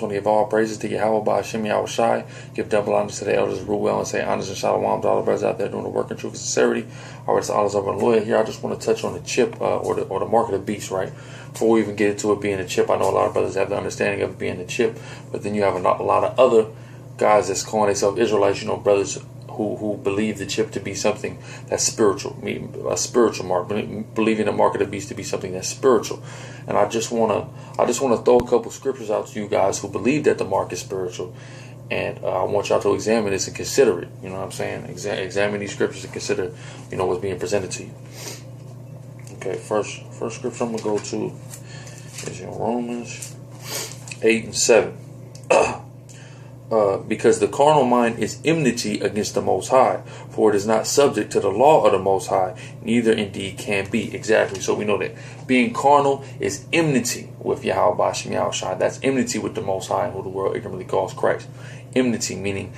I want to give all praises to Yahweh by Hashem Yahweh Shai. Give double honors to the elders, rule well, and say honors and shalom to all the brothers out there doing the work in truth and sincerity. All right, it's honors of our lawyer here. I just want to touch on the chip or the mark of the beast, right? Before we even get into it being a chip, I know a lot of brothers have the understanding of it being a chip, but then you have a lot of other guys that's calling themselves Israelites, brothers who believe the chip to be something that's spiritual, a spiritual mark, believing the mark of the beast to be something that's spiritual. And I just want to throw a couple scriptures out to you guys who believe that the mark is spiritual, and I want y'all to examine this and consider it. You know what I'm saying? Examine these scriptures and consider, what's being presented to you. Okay, first scripture I'm gonna go to is in Romans 8:7. Because the carnal mind is enmity against the Most High, for it is not subject to the law of the Most High, neither indeed can be. Exactly. So we know that being carnal is enmity with Yahweh Bashim Yahweh Shai. That's enmity with the Most High, who the world ignorantly calls Christ. Enmity meaning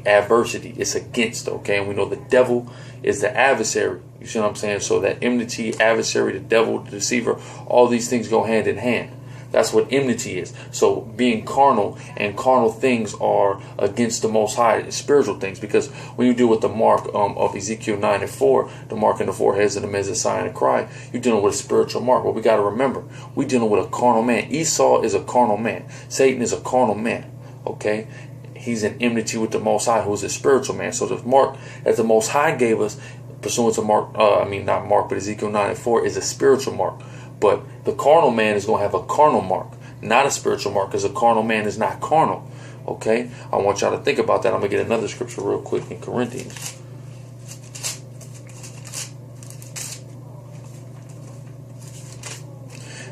adversity. It's against, okay? And we know the devil is the adversary. You see what I'm saying? So that enmity, adversary, the devil, the deceiver, all these things go hand in hand. That's what enmity is. So being carnal and carnal things are against the Most High, spiritual things. Because when you deal with the mark of Ezekiel 9:4, the mark in the foreheads of the men that sigh and cry, you're dealing with a spiritual mark. But we got to remember, we're dealing with a carnal man. Esau is a carnal man. Satan is a carnal man. Okay? He's in enmity with the Most High, who is a spiritual man. So the mark that the Most High gave us, pursuant to not Mark, but Ezekiel 9:4, is a spiritual mark. But the carnal man is going to have a carnal mark, not a spiritual mark, because a carnal man is not carnal. Okay? I want y'all to think about that. I'm going to get another scripture real quick in Corinthians.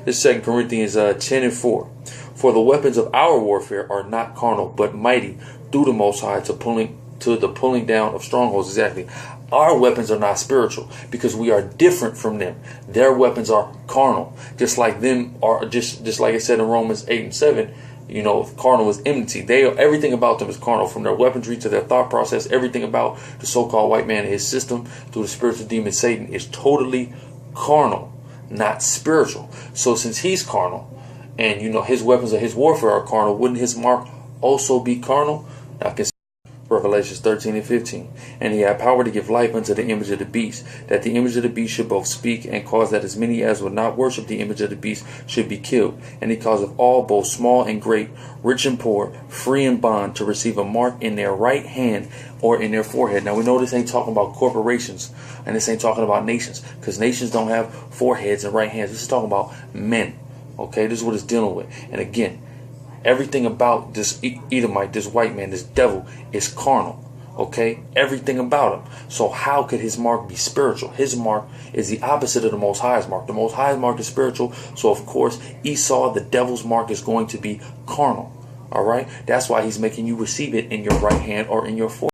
This is 2 Corinthians 10:4. For the weapons of our warfare are not carnal, but mighty through the Most High to the pulling down of strongholds. Exactly. Our weapons are not spiritual because we are different from them. Their weapons are carnal, just like them are just like it said in Romans 8:7. Carnal is enmity. Everything about them is carnal, from their weaponry to their thought process. Everything about the so-called white man and his system through the spiritual demon Satan is totally carnal, not spiritual. So since he's carnal, and his weapons of his warfare are carnal, wouldn't his mark also be carnal? Now, Revelations 13:15. And he had power to give life unto the image of the beast, that the image of the beast should both speak, and cause that as many as would not worship the image of the beast should be killed. And he causeth all, both small and great, rich and poor, free and bond, to receive a mark in their right hand or in their forehead. Now we know this ain't talking about corporations, and this ain't talking about nations, because nations don't have foreheads and right hands. This is talking about men. Okay, this is what it's dealing with. And again, everything about this Edomite, this white man, this devil is carnal. Okay? Everything about him. So how could his mark be spiritual? His mark is the opposite of the Most High's mark. The Most High's mark is spiritual. So of course, Esau, the devil's mark, is going to be carnal. Alright? That's why he's making you receive it in your right hand or in your forehead.